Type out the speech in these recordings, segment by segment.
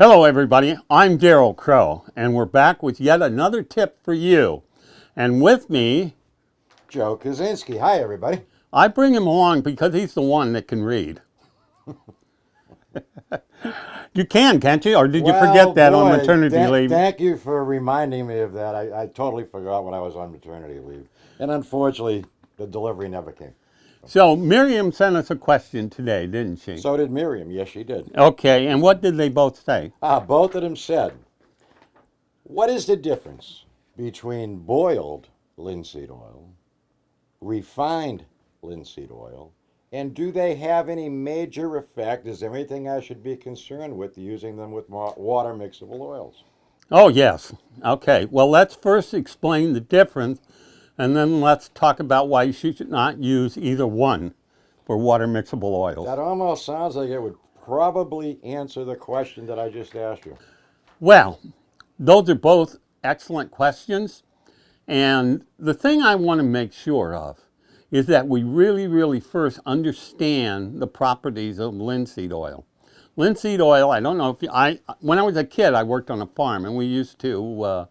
Hello everybody, I'm Darryl Crow, and we're back with yet another tip for you. And with me, Joe Kaczynski. Hi, everybody. I bring him along because he's the one that can read. You can't you? Or did you forget that on maternity leave? Thank you for reminding me of that. I totally forgot when I was on maternity leave. And unfortunately, the delivery never came. So Miriam sent us a question today, didn't she? So did Miriam. Yes, she did. Okay, and what did they both say? Both of them said, what is the difference between boiled linseed oil, refined linseed oil, and do they have any major effect? Is there anything I should be concerned with using them with water mixable oils? Oh yes. Okay, well let's first explain the difference, and then let's talk about why you should not use either one for water mixable oils. That almost sounds like it would probably answer the question that I just asked you. Well, those are both excellent questions. And the thing I want to make sure of is that we really first understand the properties of linseed oil. Linseed oil, I don't know if when I was a kid, I worked on a farm and we used to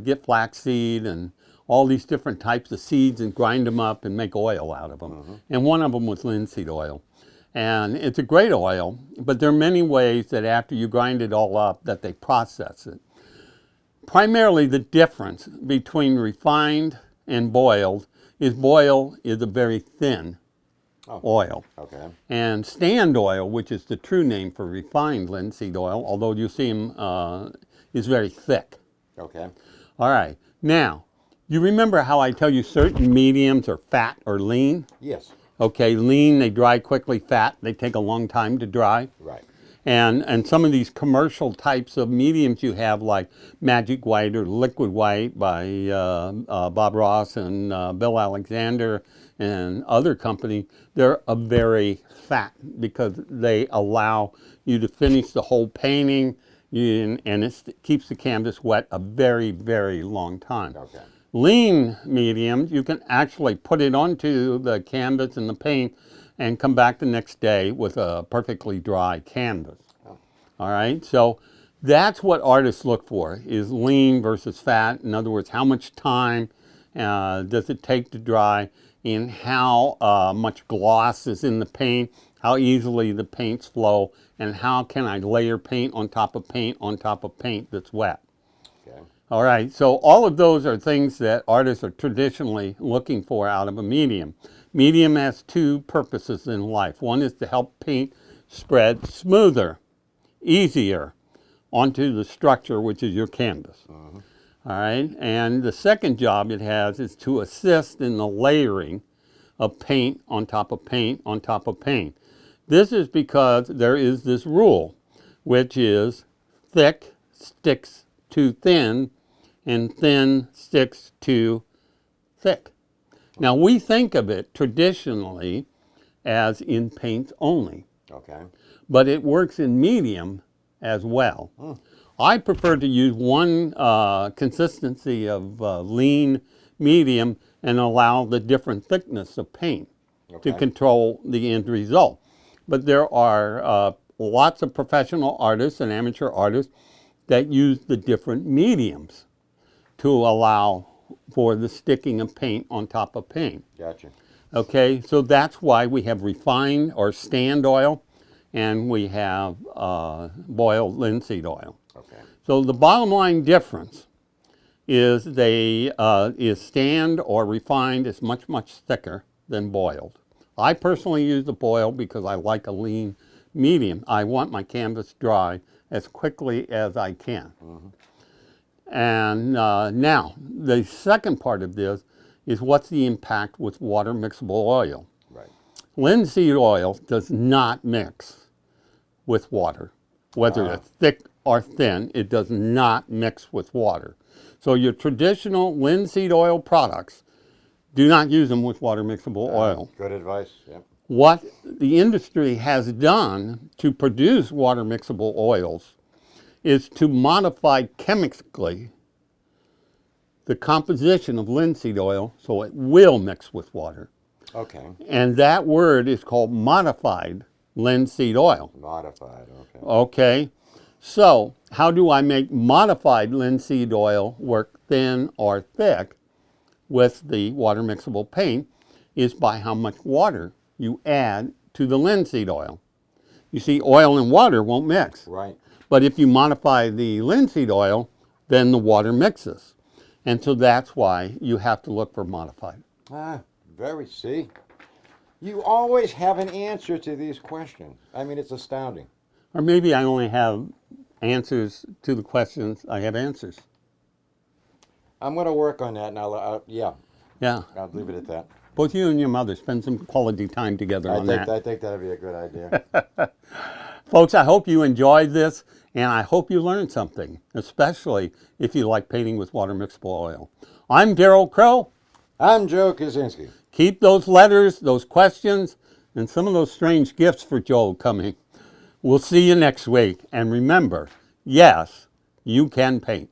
get flaxseed and all these different types of seeds and grind them up and make oil out of them. Mm-hmm. And one of them was linseed oil. And it's a great oil, but there are many ways that after you grind it all up that they process it. Primarily the difference between refined and boiled is a very thin oil. Okay. And stand oil, which is the true name for refined linseed oil, although you see them, is very thick. Okay. All right. Now, you remember how I tell you certain mediums are fat or lean? Yes. Okay, lean, they dry quickly. Fat, they take a long time to dry. Right. And some of these commercial types of mediums you have, like Magic White or Liquid White by Bob Ross and Bill Alexander and other companies, they're a very fat because they allow you to finish the whole painting and it keeps the canvas wet a very long time. Okay. Lean mediums, you can actually put it onto the canvas and the paint and come back the next day with a perfectly dry canvas. Oh. All right, so that's what artists look for, is lean versus fat. In other words, how much time does it take to dry, and how much gloss is in the paint, how easily the paints flow, and how can I layer paint on top of paint on top of paint that's wet. Okay. All right, so all of those are things that artists are traditionally looking for out of a medium. Medium has two purposes in life. One is to help paint spread smoother, easier onto the structure, which is your canvas. Uh-huh. All right, and the second job it has is to assist in the layering of paint on top of paint on top of paint. This is because there is this rule, which is thick sticks to thin, and thin sticks to thick. Now, we think of it traditionally as in paints only. Okay. But it works in medium as well. I prefer to use one consistency of lean medium and allow the different thickness of paint to control the end result. But there are lots of professional artists and amateur artists that use the different mediums to allow for the sticking of paint on top of paint. Gotcha. Okay, so that's why we have refined or stand oil, and we have boiled linseed oil. Okay. So the bottom line difference is is stand or refined is much thicker than boiled. I personally use the boiled because I like a lean medium. I want my canvas dry as quickly as I can. Mm-hmm. And now, the second part of this is what's the impact with water mixable oil. Right. Linseed oil does not mix with water. Whether it's thick or thin, it does not mix with water. So your traditional linseed oil products, do not use them with water mixable oil. Good advice. Yep. What the industry has done to produce water mixable oils is to modify chemically the composition of linseed oil so it will mix with water. Okay. And that word is called modified linseed oil. Modified, okay. Okay. So how do I make modified linseed oil work thin or thick with the water mixable paint is by how much water you add to the linseed oil. You see, oil and water won't mix. Right. But if you modify the linseed oil, then the water mixes. And so that's why you have to look for modified. See? You always have an answer to these questions. I mean, it's astounding. Or maybe I only have answers to the questions I have answers. I'm going to work on that, and Yeah. I'll leave it at that. Both you and your mother spend some quality time together on that. I think that'd be a good idea. Folks, I hope you enjoyed this, and I hope you learned something, especially if you like painting with water mixable oil. I'm Darryl Crow. I'm Joe Kaczynski. Keep those letters, those questions, and some of those strange gifts for Joe coming. We'll see you next week. And remember, yes, you can paint.